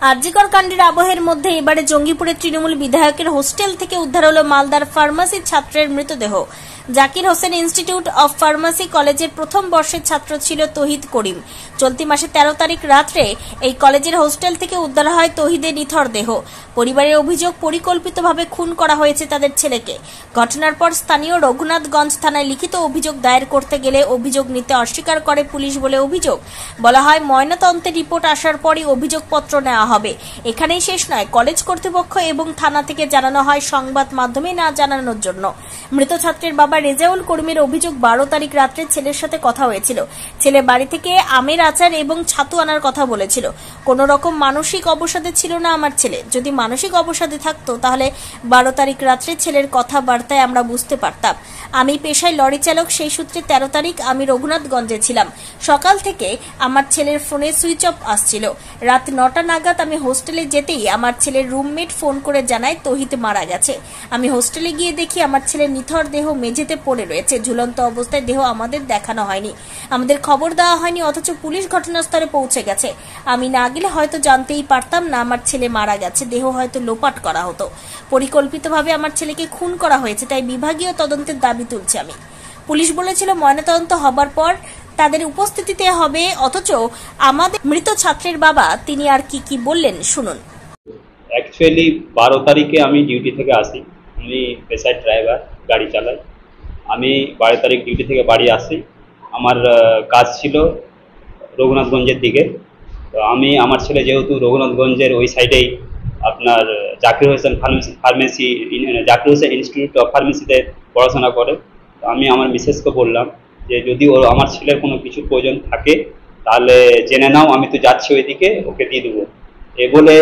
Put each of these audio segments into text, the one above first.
আরজিকর কাণ্ডের আবহের মধ্যে এবারে জঙ্গিপুরের তৃণমূল বিধায়কের হোস্টেল থেকে উদ্ধার হল মালদার ফার্মাসি ছাত্রের মৃতদেহ। Zakir Hossain institute of pharmacy কলেজের প্রথম বর্ষের ছাত্র ছিল তৌহিদ করিম। চলতি মাসে 13 তারিখ রাত্রে এই কলেজের হোস্টেল থেকে উদ্ধার হয় তৌহিদের নিথর দেহ। পরিবারের অভিযোগ, পরিকল্পিতভাবে খুন করা হয়েছে তাদের ছেলেকে। ঘটনার পর স্থানীয় রঘুনাথগঞ্জ থানায় লিখিত অভিযোগ দায়ের করতে গেলে অভিযোগ নিতে অস্বীকার করে পুলিশ বলে অভিযোগ। বলা হয়, ময়নাতদন্তের রিপোর্ট আসার পরই অভিযোগপত্র নেওয়া হবে। এখানেই শেষ নয়, কলেজ কর্তৃপক্ষ এবং থানা থেকে জানানো হয় সংবাদ মাধ্যমে না জানানোর জন্য। মৃত ছাত্রের বাবা রেজাউল করিমের অভিযোগ, 12 তারিখ রাত্রে ছেলের সাথে কথা হয়েছিল। ছেলে বাড়ি থেকে আমের আচার এবং ছাতু আনার কথা বলেছিল। কোন রকম মানসিক অবসাদে ছিল না আমার ছেলে। যদি মানসিক অবসাদে থাকতো তাহলে 12 তারিখ রাত্রে ছেলের কথাবার্তায় আমরা বুঝতে পারতাম। আমি পেশায় লরি চালক, সেই সূত্রে 13 তারিখ আমি রঘুনাথগঞ্জে ছিলাম। সকাল থেকে আমার ছেলের ফোনে সুইচ অফ আসছিল। রাত 9টা নাগাদ আমি হোস্টেলে যেতেই আমার ছেলের রুমমেট ফোন করে জানায় তৌহিদ মারা গেছে। আমি হোস্টেলে গিয়ে দেখি আমার ছেলের নিথর দেহ মেঝেতে পড়ে রয়েছে। ঝুলন্ত অবস্থায় দেহ আমাদের দেখানো হয়নি, আমাদের খবর দেওয়া হয়নি, অথচ পুলিশ ঘটনাস্থলে পৌঁছে গেছে। আমি না গেলে হয়তো জানতেই পারতাম না আমার ছেলে মারা গেছে। দেহ হয়তো লোপাট করা হতো। পরিকল্পিতভাবে আমার ছেলেকে খুন করা হয়েছে, তাই বিভাগীয় তদন্তের দাবি তুলছি আমি। পুলিশ বলেছিল ময়নাতদন্ত হবার পর তাদের উপস্থিতিতে হবে, অথচ আমাদের মৃত ছাত্রের বাবা তিনি আর কি বললেন শুনুন। অ্যাকচুয়ালি 12 তারিখে আমি ডিউটি থেকে আসি। আমি পেশায় ড্রাইভার, গাড়ি চালাই। আমি 12 তারিখ ডিউটি থেকে বাড়ি আসি। আমার কাজ ছিল রঘুনাথগঞ্জের দিকে। তো আমি আমার ছেলে যেহেতু রঘুনাথগঞ্জের ওই সাইডেই আপনার জাকির হোসেন জাকির হোসেন ইনস্টিটিউট অফ ফার্মেসিতে পড়াশোনা করে। তো আমি আমার মিসেসকে বললাম যে যদি আমার ছেলের কোনো কিছু প্রয়োজন থাকে তাহলে জেনে নাও, আমি তো যাচ্ছি ওইদিকে, ওকে দিয়ে দেবো। এ বলে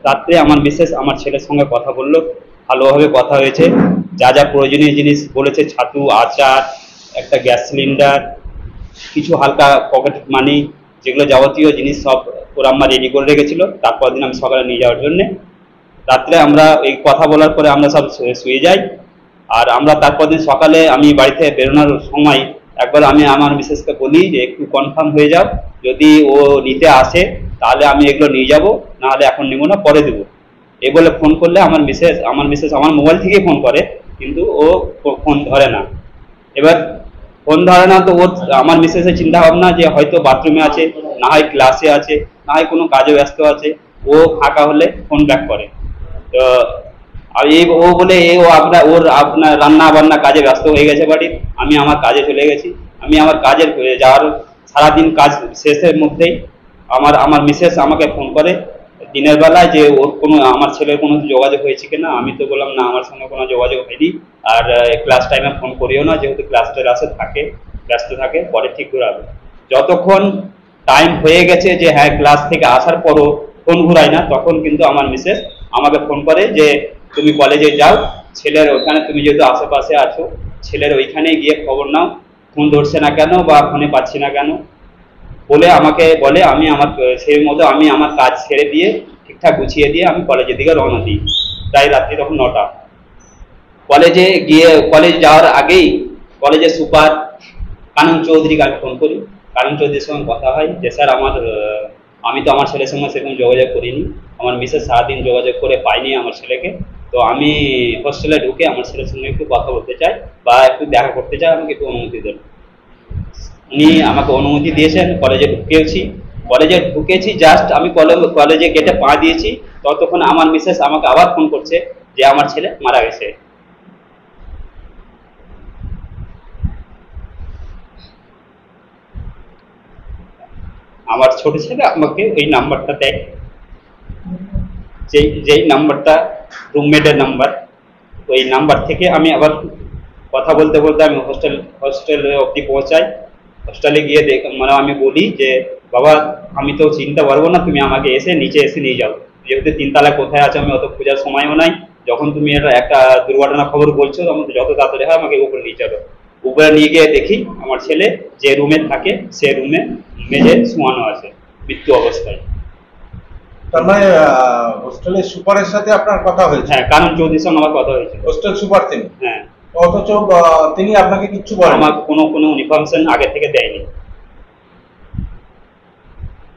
রাত্রে আমার মিসেস আমার ছেলের সঙ্গে কথা বললো, ভালোভাবে কথা হয়েছে। যা যা প্রয়োজনীয় জিনিস বলেছে, ছাতু, আচার, একটা গ্যাস সিলিন্ডার, কিছু হালকা পকেট মানি, যেগুলো যাবতীয় জিনিস সব ওরা আমার রেডি করে রেখেছিল। তারপর দিন আমি সকালে নিয়ে যাওয়ার জন্যে। রাত্রে আমরা এই কথা বলার পরে আমরা সব শুয়ে যাই। আর আমরা তারপর দিন সকালে আমি বাড়ি থেকে বেরোনোর সময় একবার আমি আমার মিসেসকে বলি যে একটু কনফার্ম হয়ে যাও, যদি ও নিতে আসে তাহলে আমি এগুলো নিয়ে যাব, নাহলে এখন নেবো না, পরে দেবো। এ বলে ফোন করলে আমার মিসেস আমার মোবাইল থেকেই ফোন করে, কিন্তু ও ফোন ধরে না। এবার ফোন ধরে না তো আমার মিসেসের চিন্তা ভাবনা যে হয়তো বাথরুমে আছে, না হয় ক্লাসে আছে, না হয় কোনো কাজে ব্যস্ত আছে। ও ফাঁকা হলে ফোন ব্যাক করে। তো আর ও বলে আপনার রান্না বান্না কাজে ব্যস্ত হয়ে গেছে বাড়ির। আমি আমার কাজে চলে গেছি। আমি আমার কাজের যাওয়ার সারাদিন কাজ শেষের মধ্যেই আমার মিসেস আমাকে ফোন করে দিনের বেলায় যে আমার ছেলের কোনো যোগাযোগ হয়েছে কিনা। আমি তো বললাম না, আমার সঙ্গে কোনো যোগাযোগ হয়নি। আর ক্লাস টাইমে ফোন করিও না, যেহেতু ক্লাসে ব্যস্ত থাকে, পরে ঠিক ঘুরাবে। যতক্ষণ টাইম হয়ে গেছে যে হ্যাঁ ক্লাস থেকে আসার পরও ফোন ঘুরাই না, তখন কিন্তু আমার মিসেস আমাকে ফোন করে যে তুমি কলেজে যাও, ছেলের ওখানে তুমি যেহেতু আশেপাশে আছো, ছেলের ওইখানে গিয়ে খবর নাও, ফোন ধরছে না কেন বা ফোনে পাচ্ছি না কেন বলে আমাকে বলে। আমি সেই মতো আমি আমার কাজ ছেড়ে দিয়ে ঠিকঠাক গুছিয়ে দিয়ে আমি কলেজের দিকে রওনা দিই। প্রায় রাত্রি তখন 9টা। কলেজ যাওয়ার আগেই কলেজের সুপার কানন চৌধুরীকে আমি ফোন করি। কানন চৌধুরীর সঙ্গে কথা হয় যে স্যার আমি তো আমার ছেলের সঙ্গে সেরকম যোগাযোগ করিনি, আমার মিসেস সারাদিন যোগাযোগ করে পাইনি আমার ছেলেকে। তো আমি হোস্টেলে ঢুকে আমার ছেলের সঙ্গে একটু কথা বলতে চাই বা একটু দেখা করতে চাই, আমাকে একটু অনুমতি দেন। উনি আমাকে অনুমতি দিয়েছেন। কলেজে ঢুকেছি জাস্ট আমি কলেজে গেটে পা দিয়েছি, ততক্ষণ আমার মিসেস আমাকে আবার ফোন করছে যে আমার ছেলে মারা গেছে। আমার ছোট ছেলে আমাকে ওই নাম্বারটা দেয়, যেই নাম্বারটা রুমমেটের নাম্বার। ওই নাম্বার থেকে আমি আবার কথা বলতে বলতে আমি হোস্টেল অবধি পৌঁছাই। হোস্টেলে গিয়ে আমি বলি যে বাবা আমি তো চিনতে পারবো না, তুমি আমাকে নিচে এসে নিয়ে যাও। যেহেতু 3 তলায় কোথায় আছে আমি অত খোঁজার সময়ও নাই। যখন তুমি একটা দুর্ঘটনা খবর বলছো, তখন যত তাড়াতাড়ি হয় আমাকে উপরে নিয়ে চলো। উপরে নিয়ে গিয়ে দেখি আমার ছেলে যে রুমে থাকে সে রুমে মেঝে শোয়ানো আছে মৃত্যু অবস্থায়। তার মানে হোস্টেলের সুপারের সাথে আপনার কথা হয়েছে? হ্যাঁ, কানন চৌধুরীর সঙ্গে আমার কথা হয়েছে। হোস্টেল সুপার তিনি? হ্যাঁ। অথচ তিনি আপনাকে কিচ্ছু বলেন? আমার কোনো ইনফরমেশন আগে থেকে দেয়নি।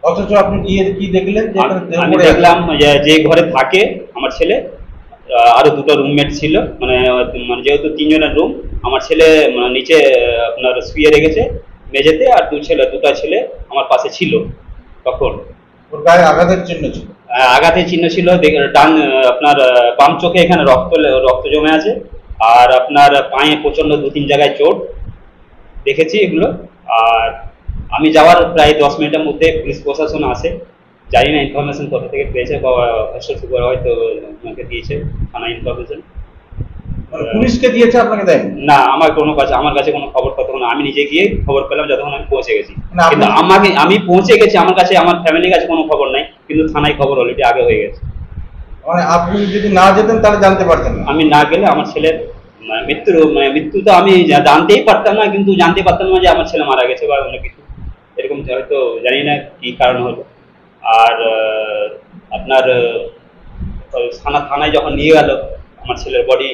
অথচ আপনি গিয়ে কি দেখলেন? যে এখানে দেহ আমি পড়ে আছে। দেখলাম যে ঘরে থাকে আমার ছেলে, আরো দুটো রুমমেট ছিল, মানে মানে যেহেতু তিনজনের রুম, আমার ছেলে মানে নিচে আপনার শুয়ে রেখেছে মেঝেতে, আর দুটা ছেলে আমার পাশে ছিল তখন। ওর গায়ে আঘাতের চিহ্ন ছিল। আঘাতের চিহ্ন ছিল, ডান আপনার বাম চোখে এখানে রক্ত জমে আছে, আর আপনার পায়ে প্রচন্ড 2-3 জায়গায় চোট দেখেছি এগুলো। আর আমি যাওয়ার প্রায় 10 মিনিটের মধ্যে পুলিশ প্রশাসন আসে। জানি না ইনফরমেশন কোথা থেকে পেয়েছে, বা হস্টেল সুপার হয়তো আমাকে দিয়েছে থানা ইনফরমেশন। পুলিশকে দিয়েছে, আপনাকে দেয়নি? না, আমার কাছে কোনো খবর ততক্ষণ, আমি নিজে গিয়ে খবর পেলাম যতক্ষণ আমি পৌঁছে গেছি। না, আপনি- কিন্তু আমি পৌঁছে গেছি, আমার কাছে আমার ফ্যামিলির কাছে কোনো খবর নাই, কিন্তু থানায় খবর অলরেডি আগে হয়ে গেছে। মানে আপনি যদি না যেতেন তাহলে জানতে পারতেন না? আমি না গেলে আমার ছেলের মৃত্যু তো আমি জানতেই পারতাম না, কিন্তু জানতে পারতাম না যে আমার ছেলে মারা গেছে বা অন্য কিছু এরকম, হয়তো জানি না কি কারণ হলো। আর আপনার থানায় যখন নিয়ে গেল আমার ছেলের বডি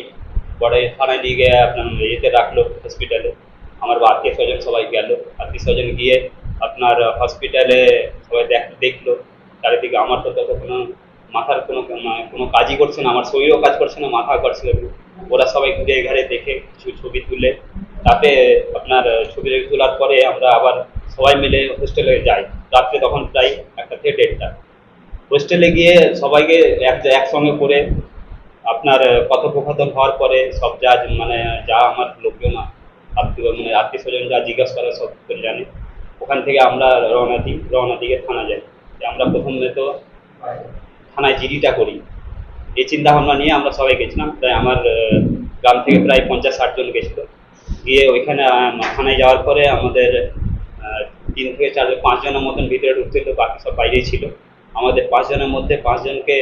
থানায় নিয়ে গিয়ে আপনার ইয়েতে রাখলো হসপিটালে। আমার আত্মীয় স্বজন সবাই গেল, আত্মীয় স্বজন গিয়ে আপনার হসপিটালে সবাই দেখলো চারিদিকে। আমার তো কোনো মাথার কোনো কাজই করছে না, আমার শরীরও কাজ করছে না, মাথা করছে। ওরা সবাই ঘুরে ঘাড়ে দেখে কিছু ছবি তুলে, তাতে আপনার ছবি তোলার পরে আমরা আবার সবাই মিলে হোস্টেলে যাই রাত্রে, তখন প্রায় 1টা থেকে 1:30টা। হোস্টেলে গিয়ে সবাইকে একসঙ্গে করে আপনার কথোপকথন হওয়ার পরে সব যা আমার লোকজন আত্মীয় স্বজন যা জিজ্ঞাসা করে সব করে জানে। ওখান থেকে আমরা রওনা দিকে থানা যাই। আমরা প্রথমে তো থানায় জিডিটা করি, এই চিন্তা ভাবনা নিয়ে আমরা সবাই গেছিলাম। প্রায় আমার গ্রাম থেকে প্রায় 50-60 জন গেছিল। গিয়ে ওইখানে থানায় যাওয়ার পরে আমাদের 3 থেকে 5 জনের মতন ভিতরে ঢুকছিল, বাকি সব বাইরেই ছিল। আমাদের 5 জনের মধ্যে 5 জনকে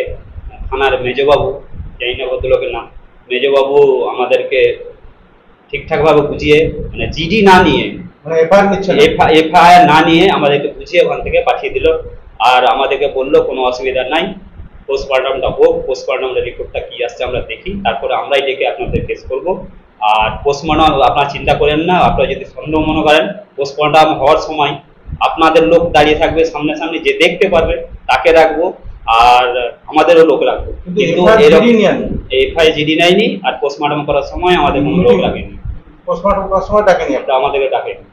থানার মেজবাবু, জানি না ভদ্রলোকের নাম, মেজবাবু আমাদেরকে ঠিকঠাকভাবে বুঝিয়ে, মানে জিডি না নিয়ে, মানে এফআইআর নিচ্ছে না? এফআইআর না নিয়ে আমাদেরকে বুঝিয়ে ওখান থেকে পাঠিয়ে দিল। আর আমাদেরকে বললো কোনো অসুবিধা নাই, পোস্টমর্টমটা হোক, পোস্টমর্টমের রিপোর্টটা কি আসছে আমরা দেখি, তারপরে আমরাই ডেকে আপনাদের কেস করবো। আর পোস্টমর্টম আপনারা চিন্তা করেন না, আপনারা যদি সন্দেহ মনে করেন, পোস্টমর্টম হওয়ার সময় আপনাদের লোক দাঁড়িয়ে থাকবে সামনে, যে দেখতে পারবে তাকে রাখবো, আর আমাদেরও লোক রাখবো। কিন্তু এফআইআর জিডি নেয়নি, আর পোস্টমর্টম করার সময় আমাদের কোনো লোক রাখেনি। পোস্টমর্টম করার সময় ডাকেনি এটা আমাদেরকে ডাকেনি।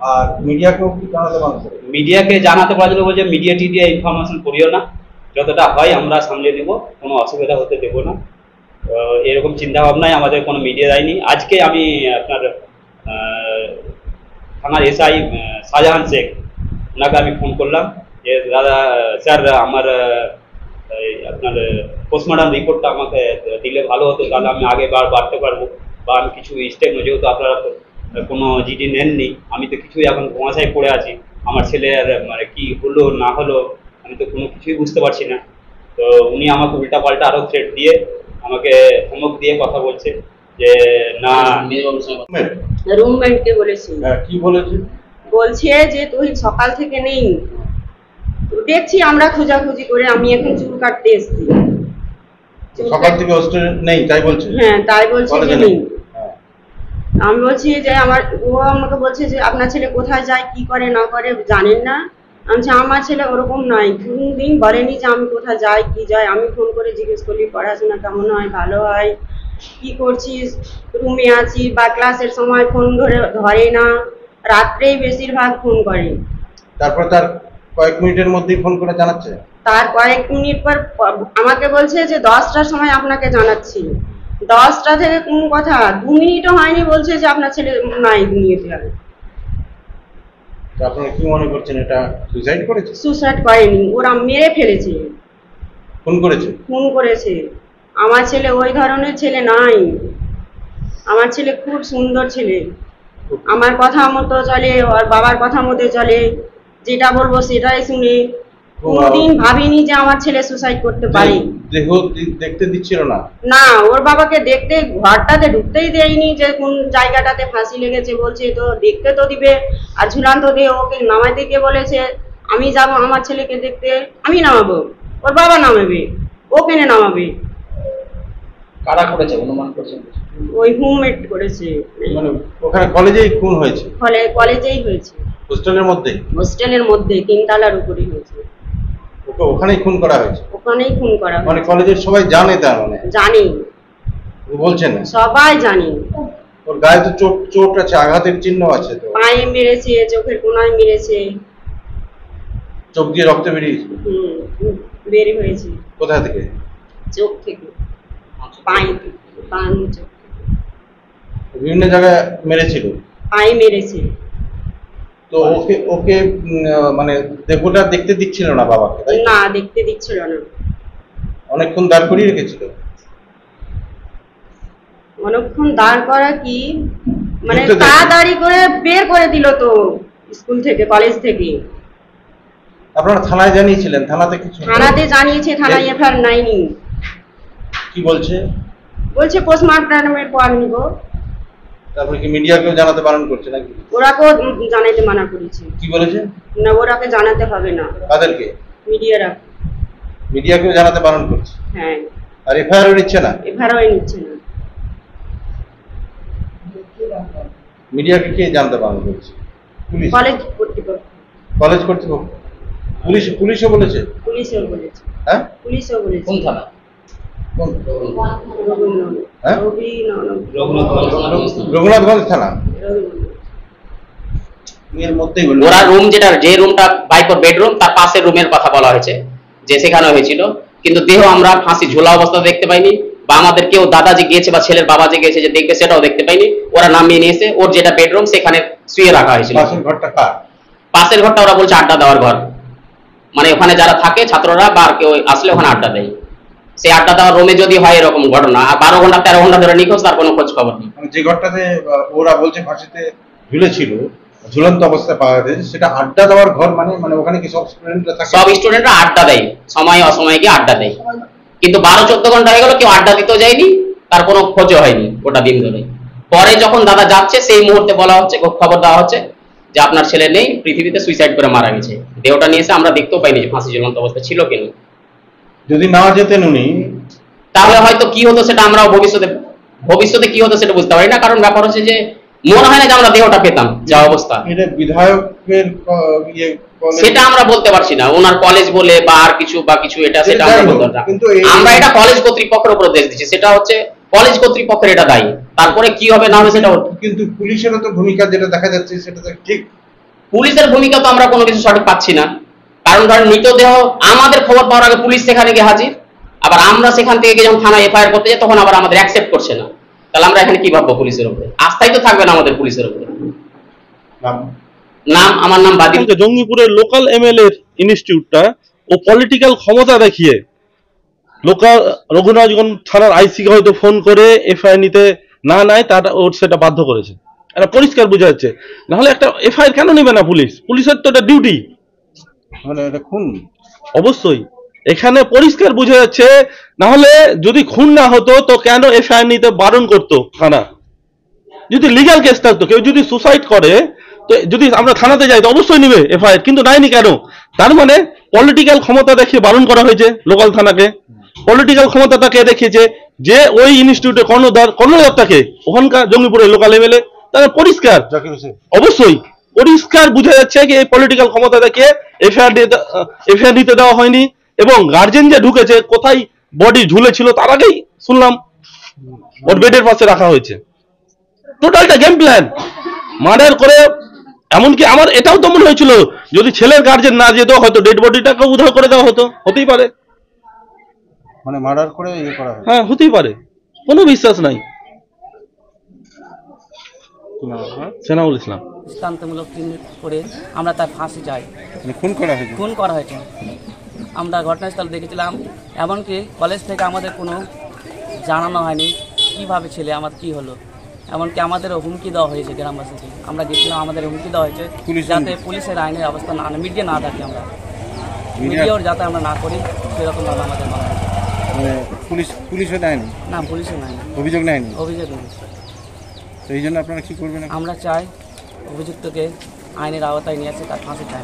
আর মিডিয়াকেও কি জানাতে পারবে? মিডিয়াকে জানাতে পারছিল, বলছে মিডিয়া ইনফরমেশন করিও না, যতটা হয় আমরা সামলে দেবো, কোনো অসুবিধা হতে দেবো না। এরকম চিন্তা ভাবনায় আমাদের কোনো মিডিয়া দেয়নি। আজকে আমি আপনার থানার এসআই শাহজাহান শেখ, ওনাকে আমি ফোন করলাম যে দাদা স্যার, আমার আপনার পোস্টমর্টম রিপোর্টটা আমাকে দিলে ভালো হতো, তাহলে আমি আগে বাড়তে পারবো, বা আমি কিছু স্টেপ, যেহেতু আপনারা কোনো জিডি নেননি, আমি তো কিছুই এখন ধোঁয়াশায় পড়ে আছি, আমার ছেলের মানে কি হলো না হলো আমি তো কোনো কিছুই বুঝতে পারছি না। তো উনি আমাকে উল্টাপাল্টা আরো থ্রেট দিয়ে, আমাকে ধমক দিয়ে কথা বলছে যে না। রুমমেটকে বলেছি। কি বলেছে? বলছে যে তুই সকাল থেকে নেই, তো দেখছি আমরা খোঁজাখুঁজি করে, আমি এখন চুল কাটতে এসেছি। সকাল থেকে হোস্টেলে নেই তাই বলছে? হ্যাঁ, তাই বলছে যে নেই। আমি বলছি যে ও আমাকে বলছে যে আপনার ছেলে কোথায় যায়, কি করে না করে জানেন না। আমি আমার ছেলে ওরকম নয়, কোনদিন বলেনি যে আমি কোথায় যাই কি যাই। আমি ফোন করে জিজ্ঞেস করলি পড়াশোনা কেমন হয়, ভালো হয়, কি করছিস, রুমে আছি, বা ক্লাসের সময় ফোন ধরে না, রাত্রেই বেশিরভাগ ফোন করে। তারপর তার কয়েক মিনিটের মধ্যেই ফোন করে জানাচ্ছে? তার কয়েক মিনিট পর আমাকে বলছে যে 10টার সময় আপনাকে জানাচ্ছি। 10টা থেকে কোন কথা, 2 মিনিটও হয়নি বলছে যে আপনার ছেলে নাই দুনিয়াতে। আপনারা কি মনে করছেন, এটা সুইসাইড করেছে? সুইসাইড করেনি, ওরা মেরে ফেলেছে। খুন করেছে? খুন করেছে। আমার ছেলে ওই ধরনের ছেলে নাই, আমার ছেলে খুব সুন্দর ছেলে, আমার কথা মতো চলে, ওর বাবার কথা মতো চলে, যেটা বলবো সেটাই শুনে। কোনদিন ভাবিনি যে আমার ছেলে সুইসাইড করতে পারে। দেহ দেখতে দিচ্ছিল না? না, ওর বাবাকে দেখতে ঘরটাতে ঢুকতেই দেয়নি, যে কোন জায়গাটাতে ফাঁসি লেগেছে বলছে তো দেখতে তো দিবে, আর ঝুলান্ত দিয়ে ওকে নামাইতে গিয়ে বলেছে আমি যাব আমার ছেলেকে দেখতে, আমি নামাবো, ওর বাবা নামাবে, ও কেন নামাবে? কারা করেছে অনুমান করছেন? ওই রুমমেট করেছে, মানে ওখানে কলেজেই খুন হয়েছে? কলেজেই হয়েছে, হোস্টেলের মধ্যে? হোস্টেলের মধ্যে 3 তলার উপরে হয়েছে। ওকে ওখানেই খুন করা হয়েছে? ওখানেই খুন করা মানে হয়েছে। কলেজের সবাই জানে? তার মানে জানি, বলছেন না? সবাই জানি। ওর গায়ে তো চোট আছে, আঘাতের চিহ্ন আছে তো। পায়ে মেরেছে, চোখের কোনায় মেরেছে। চোখ দিয়ে রক্ত বেরিয়েছে? বের হয়েছে। কোথা থেকে? চোখ থেকে, পায়ে থেকে, চোখ থেকে। বিভিন্ন জায়গায় মেরেছিল? পায়ে মেরেছে। তো ওকে ওকে মানে দেহটা দেখতে দিচ্ছিল না বাবাকে? তাই না, দেখতে দিচ্ছিল না। অনেকক্ষণ দাঁড় করিয়ে রেখেছিল? অনেকক্ষণ দাঁড় করা কি, মানে ঢুকতে দেয়নি? তাড়াতাড়ি করে বের করে দিল তো স্কুল থেকে, কলেজ থেকে। আপনারা থানায় জানিয়েছিলেন? থানাতে কিছু? থানাতে জানিয়েছে, থানায় এফআইআর নাইনি। কি বলছে? বলছে পোস্টমর্টমের পর নিব। তারপরে কি মিডিয়াকেও জানাতে বারণ করছে নাকি? ওরাকেও জানাইতে মানা করেছে। কি বলেছে? না, ওরাকে জানাতে হবে না। তাদেরকে? মিডিয়ারা। মিডিয়াকেও জানাতে বারণ করছে? হ্যাঁ। আর এফআইআরও নিচ্ছে না? এফআইআর নিচ্ছে না। মিডিয়াকে কে জানতে বারণ করছে? পুলিশ? কলেজ কর্তৃপক্ষ। কলেজ কর্তৃপক্ষ? পুলিশও বলেছে? পুলিশও বলেছে। হ্যাঁ, পুলিশও বলেছে। কোন থানা? হ্যাঁ, রঘুনাথগঞ্জ রঘুনাথগঞ্জ থানা। এর মধ্যেই বললো ওরা রুম, যে রুমটা বাইকর বেডরুম, তার পাশের রুমের কথা বলা হয়েছে যে সেখানে হয়েছিল, কিন্তু দেহ আমরা ফাঁসি ঝোলা অবস্থা দেখতে পাইনি, বা আমাদের কেউ দাদা যে গিয়েছে বা ছেলের বাবা যে গিয়েছে যে দেখবে সেটাও দেখতে পাইনি। ওরা নামিয়ে নিয়েছে, ওর যেটা বেডরুম সেখানে শুয়ে রাখা হয়েছিল। পাশের ঘরটা কার? পাশের ঘরটা ওরা বলছে আড্ডা দেওয়ার ঘর, মানে ওখানে যারা থাকে ছাত্ররা বা কেউ আসলে ওখানে আড্ডা দেয়। সেই আড্ডা দেওয়ার রুমে যদি হয় এরকম ঘটনা, আর 12 ঘন্টা 13 ঘন্টা ধরে নিখোঁজ, তার কোনো খোঁজ খবর নেই। মানে যে ঘরটাতে ওরা বলছে ফাঁসিতে ঝুলেছিল, ঝুলন্ত অবস্থায় পাওয়া গেছে, সেটা আড্ডা দেওয়ার ঘর? মানে ওখানে কি সব স্টুডেন্টরা থাকে? সব স্টুডেন্টরা আড্ডা দেয়, সময় অসময়ে গিয়ে আড্ডা দেয়, কিন্তু 12-14 ঘন্টা হয়ে গেল কেউ আড্ডা দিতেও যায়নি, তার কোনো খোঁজও হয়নি গোটা দিন ধরে। পরে যখন দাদা যাচ্ছে সেই মুহূর্তে বলা হচ্ছে, খবর দেওয়া হচ্ছে যে আপনার ছেলে নেই, পৃথিবীতে সুইসাইড করে মারা গেছে। দেহটা নিয়ে এসে আমরা দেখতেও পাইনি যে ফাঁসি ঝুলন্ত অবস্থা ছিল কিনা। যদি না যেতেন উনি, তাহলে হয়তো কি হতো সেটা আমরাও ভবিষ্যতে কি হতো সেটা বুঝতে পারি না, কারণ ব্যাপার হচ্ছে যে মনে হয় না যে আমরা দেহটা পেতাম যা অবস্থা। এটা বিধায়কের সেটা আমরা বলতে পারছি না, ওনার কলেজ বলে বা আর কিছু বা কিছু, এটা সেটা আমরা বলতে পারছি না। আমরা এটা কলেজ কর্তৃপক্ষের উপর দেশ দিচ্ছি, সেটা হচ্ছে কলেজ কর্তৃপক্ষের এটা দায়ী। তারপরে কি হবে না হবে সেটা, কিন্তু পুলিশেরও তো ভূমিকা যেটা দেখা যাচ্ছে সেটা তো ঠিক। পুলিশের ভূমিকা তো আমরা কোনো কিছু সঠিক পাচ্ছি না, কারণ ধরেন মৃতদেহ আমাদের খবর পাওয়ার আগে পুলিশ সেখানে গিয়ে হাজির, আবার আমরা সেখান থেকে গিয়ে যখন থানায় এফআইআর করতে যাই তখন আবার আমাদের অ্যাকসেপ্ট করছে না। তাহলে আমরা এখানে কি ভাববো পুলিশের উপরে? আস্থাই তো থাকবে না আমাদের পুলিশের উপরে। নাম, আমার নাম বাদিল। জঙ্গিপুরের লোকাল এমএলএ ইনস্টিটিউটটা ও পলিটিক্যাল ক্ষমতা দেখিয়ে লোকাল রঘুনাথগঞ্জ থানার আইসিকে হয়তো ফোন করে এফআইআর নিতে না নেয়, তারা ওর সেটা বাধ্য করেছে। এটা পরিষ্কার বোঝা যাচ্ছে। নাহলে একটা এফআইআর কেন নেবে না পুলিশ? পুলিশের তো এটা ডিউটি। মানে এটা খুন অবশ্যই এখানে পরিষ্কার বোঝা যাচ্ছে। নাহলে যদি খুন না হতো তো কেন এফআইআর নিতে বারণ করতো থানা? যদি লিগ্যাল কেস থাকতো, কেউ যদি সুসাইড করে, তো যদি আমরা থানাতে যাই তো অবশ্যই নিবে এফআইআর, কিন্তু নেয়নি কেন? তার মানে পলিটিক্যাল ক্ষমতা দেখিয়ে বারণ করা হয়েছে লোকাল থানাকে। পলিটিক্যাল ক্ষমতা তাকে দেখিয়েছে যে ওই ইনস্টিটিউটের কর্ণধারটাকে, ওখানকার জঙ্গিপুরের লোকাল এমএলএ, তারা পরিষ্কার, অবশ্যই পরিষ্কার বোঝা যাচ্ছে যে এই পলিটিক্যাল ক্ষমতা দেখিয়ে এফআইআর নিতে দেওয়া হয়নি। এবং গার্জেন যে ঢুকেছে, কোথায় বডি ঝুলেছিল তার আগেই শুনলাম ওর বেডের পাশে রাখা হয়েছে। টোটালটা গেম প্ল্যান মার্ডার করে। এমনকি আমার এটাও তো মনে হয়েছিল যদি ছেলের গার্জেন না যেত হয়তো ডেড বডিটাকে উদ্ধার করে দেওয়া হতো। হতেই পারে, মানে মার্ডার করে ইয়ে করা হয়। হ্যাঁ হতেই পারে, কোনো বিশ্বাস নাই। সেনাউল ইসলাম। দৃষ্টান্তমূলক করে আমরা তার ফাঁসি চাই। খুন করা হয়েছে? খুন করা হয়েছে। আমরা ঘটনাস্থল দেখেছিলাম, এমনকি কলেজ থেকে আমাদের কোনো জানানো হয়নি কিভাবে ছেলে আমার কি হলো। এমনকি আমাদেরও হুমকি দেওয়া হয়েছে গ্রামবাসীকে। আমরা গেছিলাম, আমাদের হুমকি দেওয়া হয়েছে যাতে পুলিশের আইনের অবস্থা না, মিডিয়া না থাকি, আমরা মিডিয়ার যাতে আমরা না করি সেরকমভাবে আমাদের বলা হয়েছে। পুলিশও নেয়নি? না, পুলিশও নেয়নি, অভিযোগ নেয়নি? অভিযোগ নেই। তো এই জন্য আপনারা কি করবেন? আমরা চাই অভিযুক্তকে আইনের আওতায় নিয়ে আসে, তার ফাঁসি চাই।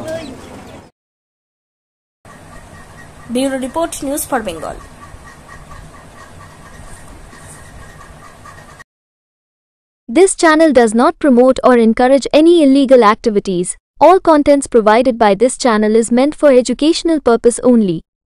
Bureau report, news for Bengal. This channel does not promote or encourage any illegal activities. All contents provided by this channel is meant for educational purpose only.